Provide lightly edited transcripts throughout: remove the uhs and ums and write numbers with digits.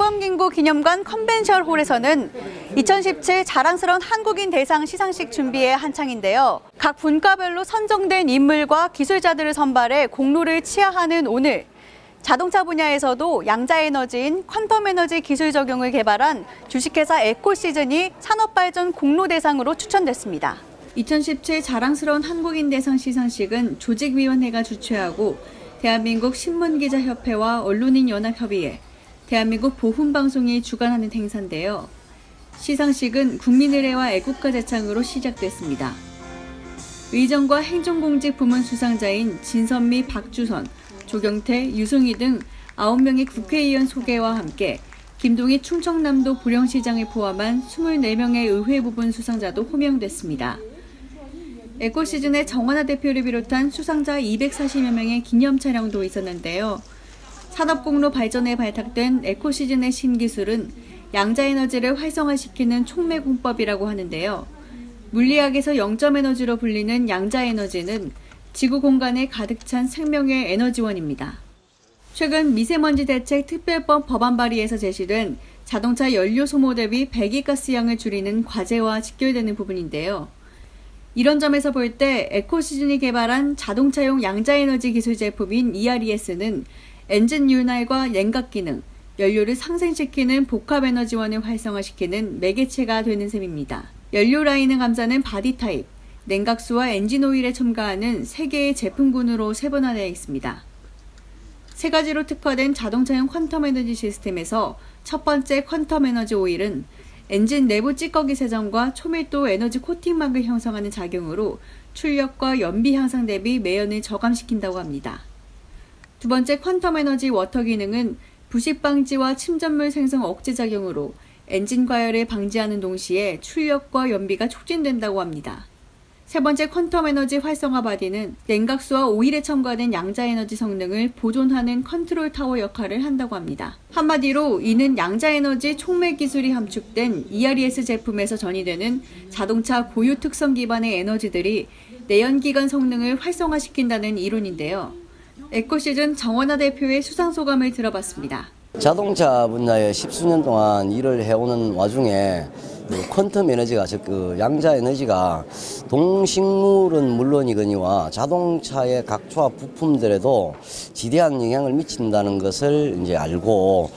박범긴고 기념관 컨벤션 홀에서는 2017 자랑스러운 한국인 대상 시상식 준비에 한창인데요. 각 분과별로 선정된 인물과 기술자들을 선발해 공로를 치하하는 오늘, 자동차 분야에서도 양자에너지인 퀀텀에너지 기술 적용을 개발한 주식회사 에코시즌이 산업발전 공로 대상으로 추천됐습니다. 2017 자랑스러운 한국인 대상 시상식은 조직위원회가 주최하고 대한민국 신문기자협회와 언론인연합협의회, 대한민국 보훈방송이 주관하는 행사인데요. 시상식은 국민의례와 애국가 제창으로 시작됐습니다. 의정과 행정공직 부문 수상자인 진선미, 박주선, 조경태, 유승희 등 9명의 국회의원 소개와 함께 김동희 충청남도 보령시장을 포함한 24명의 의회 부분 수상자도 호명됐습니다. 에코시즌의 정원하 대표를 비롯한 수상자 240여 명의 기념 촬영도 있었는데요. 산업공로 발전에 발탁된 에코시즌의 신기술은 양자에너지를 활성화시키는 촉매공법이라고 하는데요. 물리학에서 영점에너지로 불리는 양자에너지는 지구 공간에 가득 찬 생명의 에너지원입니다. 최근 미세먼지 대책 특별법 법안 발의에서 제시된 자동차 연료 소모 대비 배기가스량을 줄이는 과제와 직결되는 부분인데요. 이런 점에서 볼 때 에코시즌이 개발한 자동차용 양자에너지 기술 제품인 ERES는 엔진 윤활과 냉각 기능, 연료를 상승시키는 복합에너지원을 활성화시키는 매개체가 되는 셈입니다. 연료 라인을 감싸는 바디 타입, 냉각수와 엔진 오일에 첨가하는 3개의 제품군으로 세분화되어 있습니다. 3가지로 특화된 자동차용 퀀텀 에너지 시스템에서 첫 번째 퀀텀 에너지 오일은 엔진 내부 찌꺼기 세정과 초밀도 에너지 코팅막을 형성하는 작용으로 출력과 연비 향상 대비 매연을 저감시킨다고 합니다. 두 번째 퀀텀 에너지 워터 기능은 부식 방지와 침전물 생성 억제 작용으로 엔진 과열을 방지하는 동시에 출력과 연비가 촉진된다고 합니다. 세 번째 퀀텀 에너지 활성화 바디는 냉각수와 오일에 첨가된 양자에너지 성능을 보존하는 컨트롤 타워 역할을 한다고 합니다. 한마디로 이는 양자에너지 촉매 기술이 함축된 ERES 제품에서 전이되는 자동차 고유 특성 기반의 에너지들이 내연기관 성능을 활성화시킨다는 이론인데요. 에코시즌 정원하 대표의 수상 소감을 들어봤습니다. 자동차 분야에 10수년 동안 일을 해오는 와중에 퀀텀 에너지가, 즉 양자 에너지가 동식물은 물론이거니와 자동차의 각 조합 부품들에도 지대한 영향을 미친다는 것을 이제 알고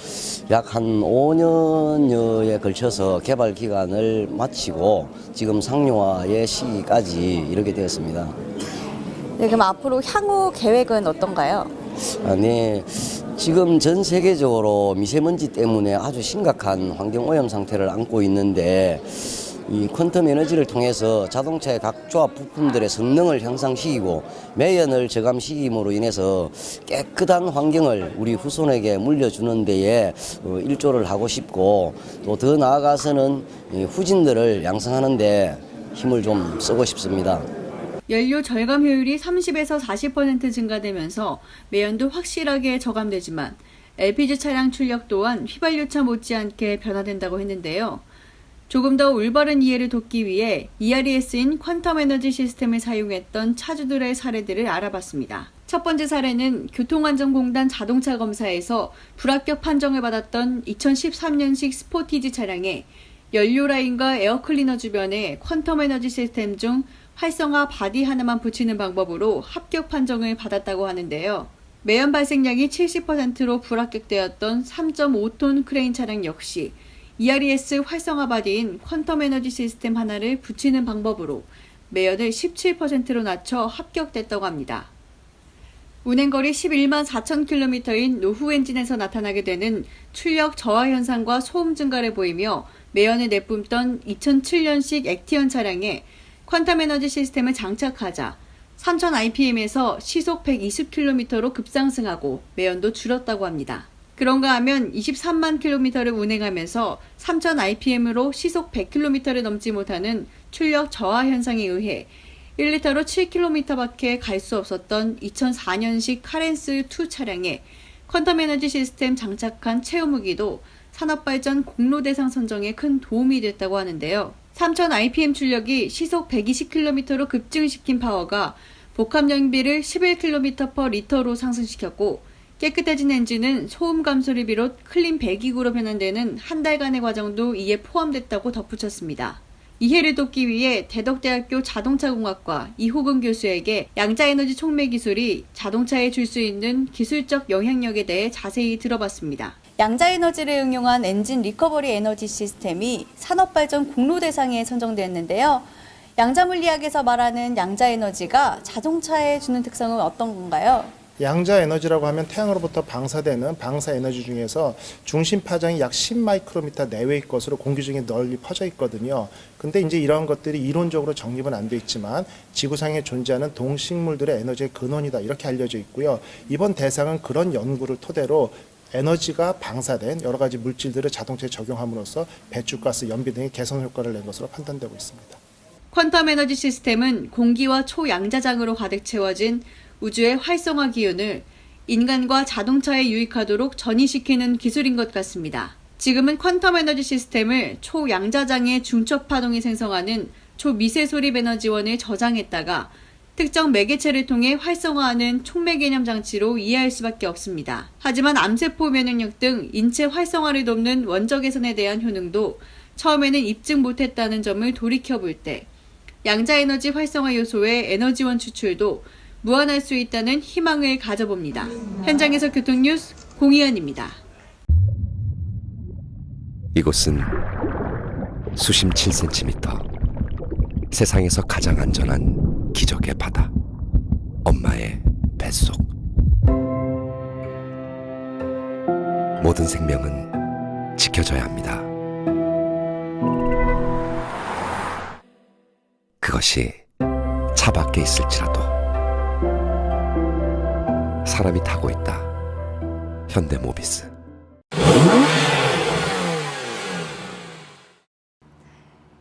약 한 5년여에 걸쳐서 개발 기간을 마치고 지금 상용화의 시기까지 이르게 되었습니다. 네, 그럼 앞으로 향후 계획은 어떤가요? 네, 지금 전 세계적으로 미세먼지 때문에 아주 심각한 환경 오염 상태를 안고 있는데 이 퀀텀 에너지를 통해서 자동차의 각 조합 부품들의 성능을 향상시키고 매연을 저감시킴으로 인해서 깨끗한 환경을 우리 후손에게 물려주는 데에 일조를 하고 싶고 또 더 나아가서는 후진들을 양성하는 데 힘을 좀 쓰고 싶습니다. 연료 절감 효율이 30에서 40% 증가되면서 매연도 확실하게 저감되지만 LPG 차량 출력 또한 휘발유차 못지않게 변화된다고 했는데요. 조금 더 올바른 이해를 돕기 위해 ERES인 퀀텀 에너지 시스템을 사용했던 차주들의 사례들을 알아봤습니다. 첫 번째 사례는 교통안전공단 자동차 검사에서 불합격 판정을 받았던 2013년식 스포티지 차량에 연료 라인과 에어클리너 주변에 퀀텀 에너지 시스템 중 활성화 바디 하나만 붙이는 방법으로 합격 판정을 받았다고 하는데요. 매연 발생량이 70%로 불합격되었던 3.5톤 크레인 차량 역시 ERES 활성화 바디인 퀀텀 에너지 시스템 하나를 붙이는 방법으로 매연을 17%로 낮춰 합격됐다고 합니다. 운행거리 11만 4천 킬로미터인 노후 엔진에서 나타나게 되는 출력 저하 현상과 소음 증가를 보이며 매연을 내뿜던 2007년식 액티언 차량에 퀀텀 에너지 시스템을 장착하자 3000rpm에서 시속 120km로 급상승하고 매연도 줄었다고 합니다. 그런가 하면 23만 킬로미터를 운행하면서 3000rpm으로 시속 100km를 넘지 못하는 출력 저하 현상에 의해 1리터로 7km밖에 갈 수 없었던 2004년식 카렌스2 차량에 퀀텀 에너지 시스템 장착한 체험무기도 산업발전 공로 대상 선정에 큰 도움이 됐다고 하는데요. 3000rpm 출력이 시속 120km로 급증시킨 파워가 복합 연비를 11km/L로 상승시켰고 깨끗해진 엔진은 소음 감소를 비롯 클린 배기구로 변환되는 한 달간의 과정도 이에 포함됐다고 덧붙였습니다. 이해를 돕기 위해 대덕대학교 자동차공학과 이호근 교수에게 양자에너지 촉매 기술이 자동차에 줄 수 있는 기술적 영향력에 대해 자세히 들어봤습니다. 양자에너지를 응용한 엔진 리커버리 에너지 시스템이 산업발전 공로 대상에 선정됐는데요. 양자물리학에서 말하는 양자에너지가 자동차에 주는 특성은 어떤 건가요? 양자 에너지라고 하면 태양으로부터 방사되는 방사 에너지 중에서 중심 파장이 약 10마이크로미터 내외의 것으로 공기 중에 널리 퍼져 있거든요. 근데 이제 이런 것들이 이론적으로 정립은 안 돼 있지만 지구상에 존재하는 동식물들의 에너지의 근원이다 이렇게 알려져 있고요. 이번 대상은 그런 연구를 토대로 에너지가 방사된 여러 가지 물질들을 자동차에 적용함으로써 배출가스, 연비 등의 개선 효과를 낸 것으로 판단되고 있습니다. 퀀텀 에너지 시스템은 공기와 초양자장으로 가득 채워진 우주의 활성화 기운을 인간과 자동차에 유익하도록 전이시키는 기술인 것 같습니다. 지금은 퀀텀 에너지 시스템을 초양자장의 중첩 파동이 생성하는 초미세 소립 에너지원을 저장했다가 특정 매개체를 통해 활성화하는 촉매 개념 장치로 이해할 수밖에 없습니다. 하지만 암세포 면역력 등 인체 활성화를 돕는 원적 개선에 대한 효능도 처음에는 입증 못했다는 점을 돌이켜볼 때 양자에너지 활성화 요소의 에너지원 추출도 무한할 수 있다는 희망을 가져봅니다. 현장에서 교통뉴스 공희연입니다. 이곳은 수심 7cm, 세상에서 가장 안전한 기적의 바다, 엄마의 뱃속. 모든 생명은 지켜져야 합니다. 그것이 차 밖에 있을지라도 사람이 타고 있다. 현대모비스.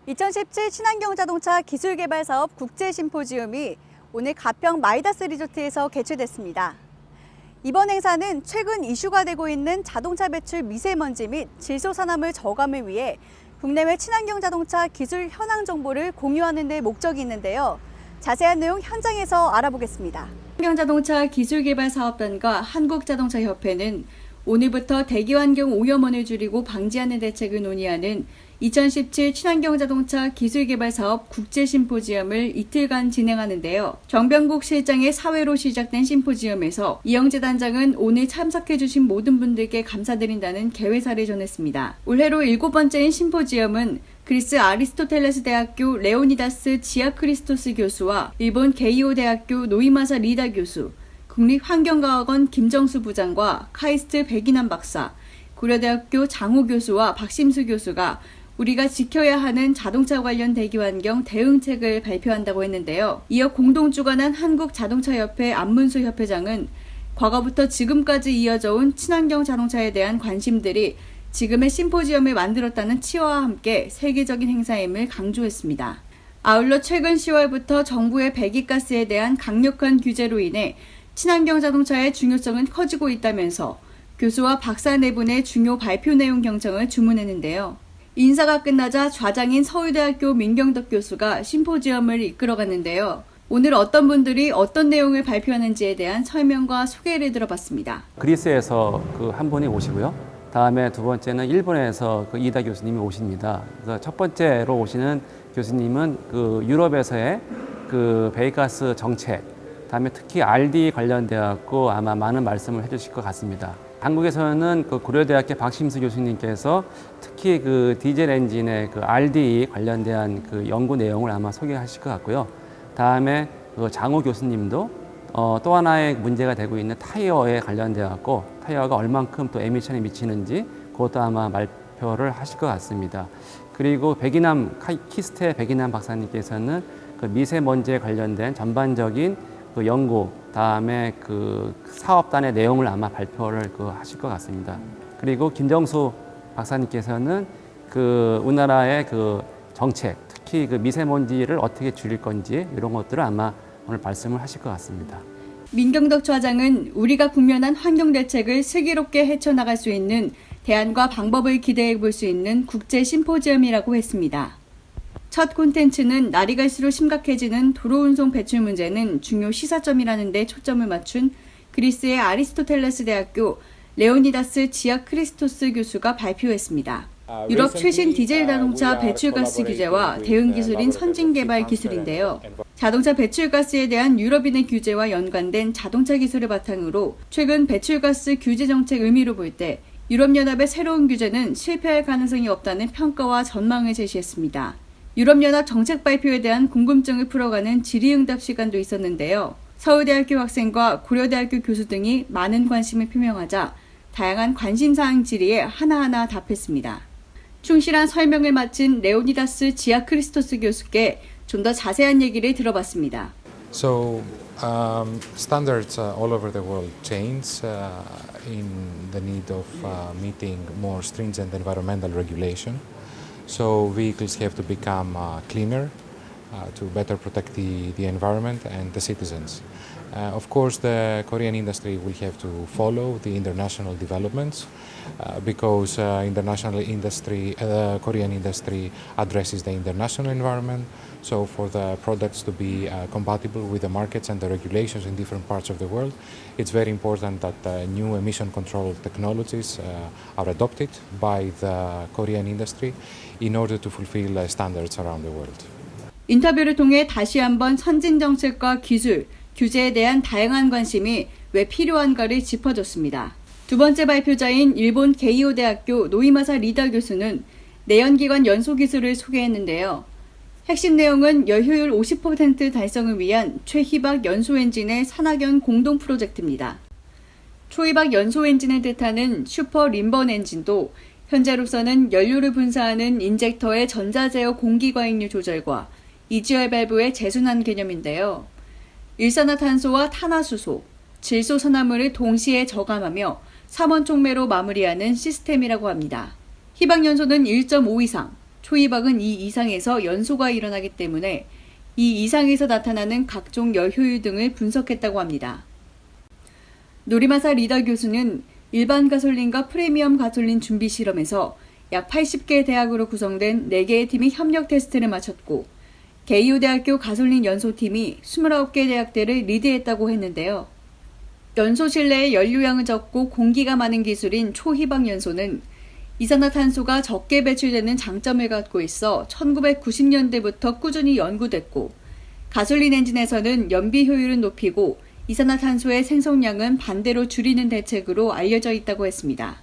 (2017) 친환경 자동차 기술개발 사업 국제심포지움이 오늘 가평 마이다스 리조트에서 개최됐습니다. 이번 행사는 최근 이슈가 되고 있는 자동차 배출 미세먼지 및 질소산화물 저감을 위해 국내외 친환경 자동차 기술 현황 정보를 공유하는 데 목적이 있는데요. 자세한 내용 현장에서 알아보겠습니다. 친환경 자동차 기술개발 사업단과 한국자동차협회는 오늘부터 대기환경 오염원을 줄이고 방지하는 대책을 논의하는 2017 친환경 자동차 기술개발 사업 국제심포지엄을 이틀간 진행하는데요. 정병국 실장의 사회로 시작된 심포지엄에서 이영재 단장은 오늘 참석해주신 모든 분들께 감사드린다는 개회사를 전했습니다. 올해로 7번째인 심포지엄은 그리스 아리스토텔레스 대학교 레오니다스 지아크리스토스 교수와 일본 게이오 대학교 노이마사 리다 교수, 국립환경과학원 김정수 부장과 카이스트 백인환 박사, 고려대학교 장호 교수와 박심수 교수가 우리가 지켜야 하는 자동차 관련 대기환경 대응책을 발표한다고 했는데요. 이어 공동 주관한 한국자동차협회 안문수 협회장은 과거부터 지금까지 이어져 온 친환경 자동차에 대한 관심들이 지금의 심포지엄을 만들었다는 치와와 함께 세계적인 행사임을 강조했습니다. 아울러 최근 10월부터 정부의 배기가스에 대한 강력한 규제로 인해 친환경 자동차의 중요성은 커지고 있다면서 교수와 박사 네 분의 중요 발표 내용 경청을 주문했는데요. 인사가 끝나자 좌장인 서울대학교 민경덕 교수가 심포지엄을 이끌어갔는데요. 오늘 어떤 분들이 어떤 내용을 발표하는지에 대한 설명과 소개를 들어봤습니다. 그리스에서 한 분이 오시고요. 다음에 두 번째는 일본에서 이다 교수님이 오십니다. 그래서 첫 번째로 오시는 교수님은 유럽에서의 배기가스 정책, 다음에 특히 RD 관련돼 갖고 아마 많은 말씀을 해주실 것 같습니다. 한국에서는 고려대학교 박심수 교수님께서 특히 디젤 엔진의 RD 관련된 연구 내용을 아마 소개하실 것 같고요. 다음에 장호 교수님도 또 하나의 문제가 되고 있는 타이어에 관련돼 갖고 타이어가 얼만큼 또 에미션에 미치는지 그것도 아마 발표를 하실 것 같습니다. 그리고 키스테 백인남 박사님께서는 미세먼지에 관련된 전반적인 연구, 다음에 사업단의 내용을 아마 발표를 하실 것 같습니다. 그리고 김정수 박사님께서는 우리나라의 정책, 특히 미세먼지를 어떻게 줄일 건지 이런 것들을 아마 오늘 말씀을 하실 것 같습니다. 민경덕 차장은 우리가 국면한 환경 대책을 슬기롭게 헤쳐나갈 수 있는 대안과 방법을 기대해 볼 수 있는 국제 심포지엄이라고 했습니다. 첫 콘텐츠는 날이 갈수록 심각해지는 도로운송 배출 문제는 중요 시사점이라는 데 초점을 맞춘 그리스의 아리스토텔레스 대학교 레오니다스 지아크리스토스 교수가 발표했습니다. 유럽 최신 디젤 자동차 배출가스 규제와 대응 기술인 선진개발 기술인데요. 자동차 배출가스에 대한 유럽인의 규제와 연관된 자동차 기술을 바탕으로 최근 배출가스 규제 정책 의미로 볼 때 유럽연합의 새로운 규제는 실패할 가능성이 없다는 평가와 전망을 제시했습니다. 유럽연합 정책 발표에 대한 궁금증을 풀어가는 질의응답 시간도 있었는데요. 서울대학교 학생과 고려대학교 교수 등이 많은 관심을 표명하자 다양한 관심사항 질의에 하나하나 답했습니다. 충실한 설명을 마친 레오니다스 지아크리스토스 교수께 좀 더 자세한 얘기를 들어봤습니다. So standards all over the world change in the need of meeting more stringent environmental regulation. So vehicles have to become cleaner to better protect the environment and the citizens. Of course, the Korean industry will have to follow the international developments because Korean industry addresses the international environment. So for the products to be compatible with the markets and the regulations in different parts of the world, it's very important that new emission control technologies are adopted by the Korean industry in order to fulfill standards around the world. 인터뷰를 통해 다시 한번 선진 정책과 기술, 규제에 대한 다양한 관심이 왜 필요한가를 짚어줬습니다. 두 번째 발표자인 일본 게이오 대학교 노이마사 리다 교수는 내연기관 연소 기술을 소개했는데요. 핵심 내용은 열효율 50% 달성을 위한 최희박 연소 엔진의 산학연 공동 프로젝트입니다. 초희박 연소 엔진을 뜻하는 슈퍼 림번 엔진도 현재로서는 연료를 분사하는 인젝터의 전자제어 공기과잉류 조절과 이지열 밸브의 재순환 개념인데요. 일산화탄소와 탄화수소, 질소산화물을 동시에 저감하며 3원 촉매로 마무리하는 시스템이라고 합니다. 희박연소는 1.5 이상, 초희박은 2 이상에서 연소가 일어나기 때문에 2 이상에서 나타나는 각종 열효율 등을 분석했다고 합니다. 노리마사 리다 교수는 일반 가솔린과 프리미엄 가솔린 준비 실험에서 약 80개 대학으로 구성된 4개의 팀이 협력 테스트를 마쳤고 게이오 대학교 가솔린 연소팀이 29개 대학들을 리드했다고 했는데요. 연소 실내의 연료량은 적고 공기가 많은 기술인 초희박 연소는 이산화탄소가 적게 배출되는 장점을 갖고 있어 1990년대부터 꾸준히 연구됐고 가솔린 엔진에서는 연비 효율은 높이고 이산화탄소의 생성량은 반대로 줄이는 대책으로 알려져 있다고 했습니다.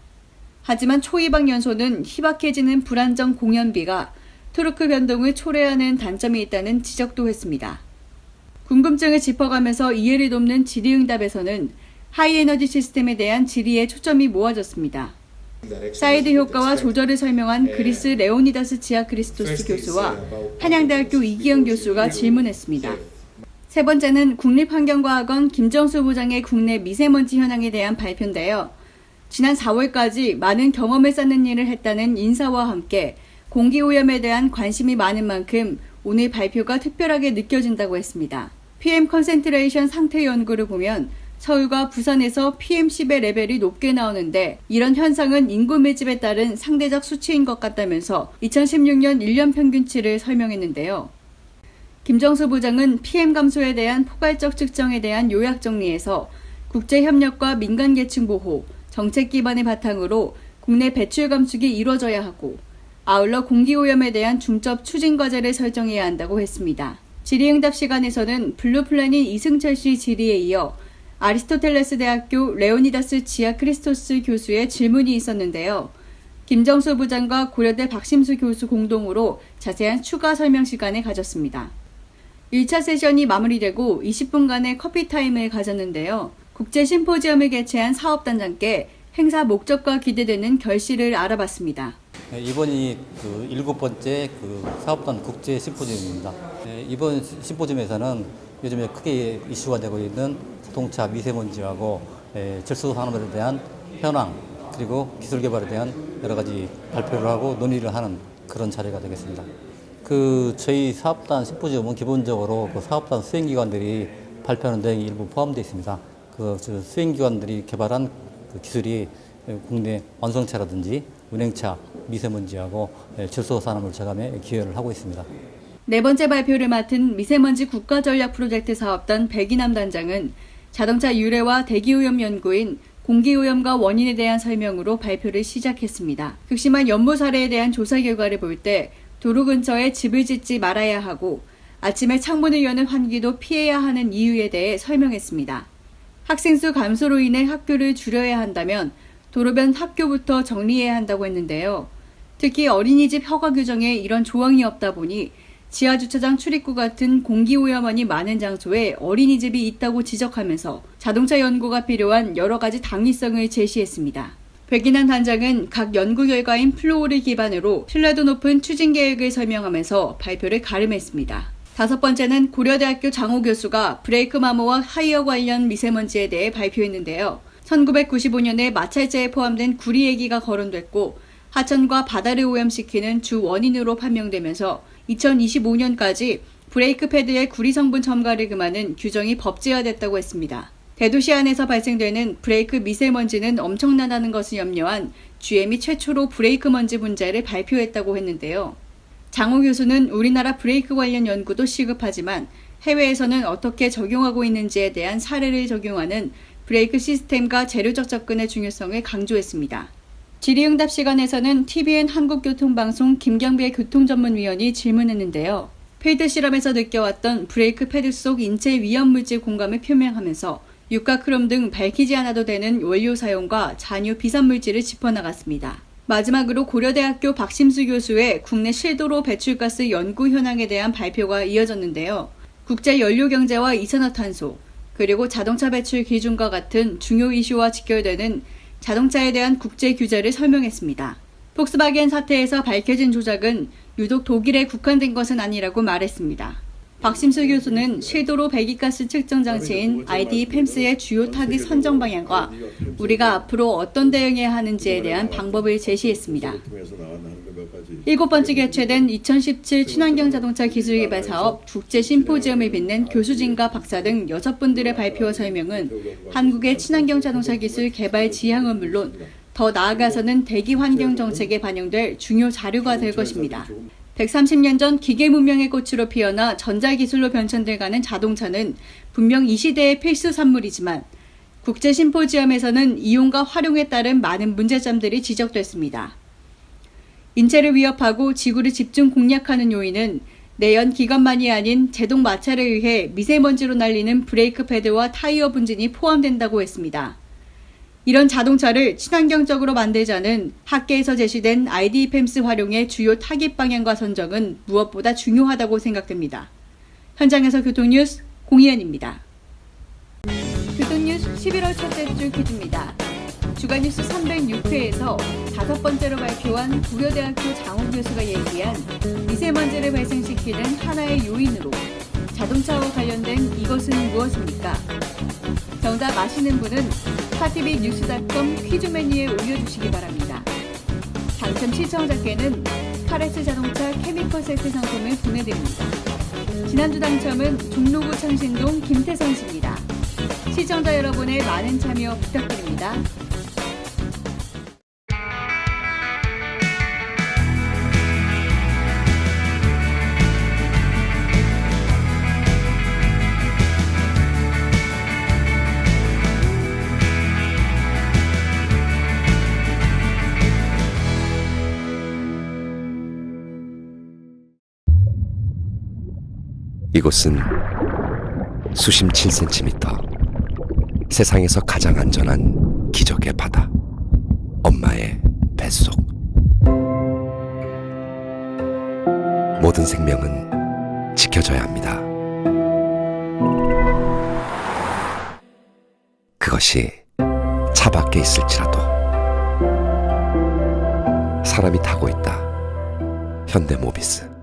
하지만 초희박 연소는 희박해지는 불안정 공연비가 토르크 변동을 초래하는 단점이 있다는 지적도 했습니다. 궁금증을 짚어가면서 이해를 돕는 질의응답에서는 하이에너지 시스템에 대한 질의에 초점이 모아졌습니다. 사이드 효과와 조절을 설명한 그리스 레오니다스 지아크리스토스 교수와 한양대학교 이기영 교수가 질문했습니다. 세 번째는 국립환경과학원 김정수 부장의 국내 미세먼지 현황에 대한 발표인데요. 지난 4월까지 많은 경험을 쌓는 일을 했다는 인사와 함께 공기오염에 대한 관심이 많은 만큼 오늘 발표가 특별하게 느껴진다고 했습니다. PM 컨센트레이션 상태 연구를 보면 서울과 부산에서 PM10의 레벨이 높게 나오는데 이런 현상은 인구 밀집에 따른 상대적 수치인 것 같다면서 2016년 1년 평균치를 설명했는데요. 김정수 부장은 PM 감소에 대한 포괄적 측정에 대한 요약 정리에서 국제협력과 민간계층 보호, 정책 기반을 바탕으로 국내 배출 감축이 이루어져야 하고 아울러 공기오염에 대한 중점 추진 과제를 설정해야 한다고 했습니다. 질의응답 시간에서는 블루플래닛 이승철 씨 질의에 이어 아리스토텔레스 대학교 레오니다스 지아크리스토스 교수의 질문이 있었는데요. 김정수 부장과 고려대 박심수 교수 공동으로 자세한 추가 설명 시간을 가졌습니다. 1차 세션이 마무리되고 20분간의 커피 타임을 가졌는데요. 국제 심포지엄을 개최한 사업단장께 행사 목적과 기대되는 결실을 알아봤습니다. 이번이 7번째 사업단 국제 심포지엄입니다. 이번 심포지엄에서는 요즘에 크게 이슈가 되고 있는 자동차 미세먼지하고 질소 산업에 대한 현황 그리고 기술 개발에 대한 여러 가지 발표를 하고 논의를 하는 그런 자리가 되겠습니다. 저희 사업단 심포지엄은 기본적으로 사업단 수행기관들이 발표하는 내용이 일부 포함되어 있습니다. 수행기관들이 개발한 기술이 국내 완성차라든지 운행차, 미세먼지하고 질소 산업을 저감에 기여를 하고 있습니다. 네 번째 발표를 맡은 미세먼지 국가전략 프로젝트 사업단 백이남 단장은 자동차 유래와 대기오염 연구인 공기오염과 원인에 대한 설명으로 발표를 시작했습니다. 극심한 연못 사례에 대한 조사 결과를 볼 때 도로 근처에 집을 짓지 말아야 하고 아침에 창문을 여는 환기도 피해야 하는 이유에 대해 설명했습니다. 학생 수 감소로 인해 학교를 줄여야 한다면 도로변 학교부터 정리해야 한다고 했는데요. 특히 어린이집 허가 규정에 이런 조항이 없다 보니 지하주차장 출입구 같은 공기오염원이 많은 장소에 어린이집이 있다고 지적하면서 자동차 연구가 필요한 여러 가지 당위성을 제시했습니다. 백인환 단장은 각 연구 결과인 플로우를 기반으로 신뢰도 높은 추진 계획을 설명하면서 발표를 가름했습니다. 5번째는 고려대학교 장호 교수가 브레이크 마모와 타이어 관련 미세먼지에 대해 발표했는데요. 1995년에 마찰제에 포함된 구리애기가 거론됐고 하천과 바다를 오염시키는 주 원인으로 판명되면서 2025년까지 브레이크 패드의 구리 성분 첨가를 금하는 규정이 법제화됐다고 했습니다. 대도시 안에서 발생되는 브레이크 미세먼지는 엄청나다는 것을 염려한 GM이 최초로 브레이크 먼지 문제를 발표했다고 했는데요. 장호 교수는 우리나라 브레이크 관련 연구도 시급하지만 해외에서는 어떻게 적용하고 있는지에 대한 사례를 적용하는 브레이크 시스템과 재료적 접근의 중요성을 강조했습니다. 질의응답 시간에서는 TVN 한국교통방송 김경배 교통전문위원이 질문했는데요. 필드 실험에서 느껴왔던 브레이크 패드 속 인체 위험물질 공감을 표명하면서 육가 크롬 등 밝히지 않아도 되는 원료 사용과 잔유 비산물질을 짚어나갔습니다. 마지막으로 고려대학교 박심수 교수의 국내 실도로 배출가스 연구 현황에 대한 발표가 이어졌는데요. 국제 연료 경제와 이산화탄소, 그리고 자동차 배출 기준과 같은 중요 이슈와 직결되는 자동차에 대한 국제 규제를 설명했습니다. 폭스바겐 사태에서 밝혀진 조작은 유독 독일에 국한된 것은 아니라고 말했습니다. 박심수 교수는 실도로 배기가스 측정 장치인 ID-PEMS의 주요 타깃 선정 방향과 우리가 앞으로 어떤 대응해야 하는지에 대한 방법을 제시했습니다. 7번째 개최된 2017 친환경 자동차 기술 개발 사업 국제 심포지엄을 빛낸 교수진과 박사 등 6분들의 발표와 설명은 한국의 친환경 자동차 기술 개발 지향은 물론 더 나아가서는 대기 환경 정책에 반영될 중요 자료가 될 것입니다. 130년 전 기계 문명의 꽃으로 피어나 전자기술로 변천돼가는 자동차는 분명 이 시대의 필수 산물이지만 국제 심포지엄에서는 이용과 활용에 따른 많은 문제점들이 지적됐습니다. 인체를 위협하고 지구를 집중 공략하는 요인은 내연 기관만이 아닌 제동 마찰에 의해 미세먼지로 날리는 브레이크 패드와 타이어 분진이 포함된다고 했습니다. 이런 자동차를 친환경적으로 만들자는 학계에서 제시된 ID-PEMS 활용의 주요 타깃 방향과 선정은 무엇보다 중요하다고 생각됩니다. 현장에서 교통뉴스 공희연입니다. 교통뉴스 11월 첫째 주 퀴즈입니다. 주간뉴스 306회에서 5번째로 발표한 고려대학교 장호 교수가 얘기한 미세먼지를 발생시키는 하나의 요인으로 자동차와 관련된 이것은 무엇입니까? 정답 아시는 분은 star-tv-news.com 퀴즈 메뉴에 올려주시기 바랍니다. 당첨 시청자께는 카레스 자동차 케미컬 세트 상품을 보내드립니다. 지난주 당첨은 종로구 창신동 김태선 씨입니다. 시청자 여러분의 많은 참여 부탁드립니다. 이곳은 수심 7cm, 세상에서 가장 안전한 기적의 바다, 엄마의 뱃속. 모든 생명은 지켜져야 합니다. 그것이 차 밖에 있을지라도. 사람이 타고 있다. 현대모비스.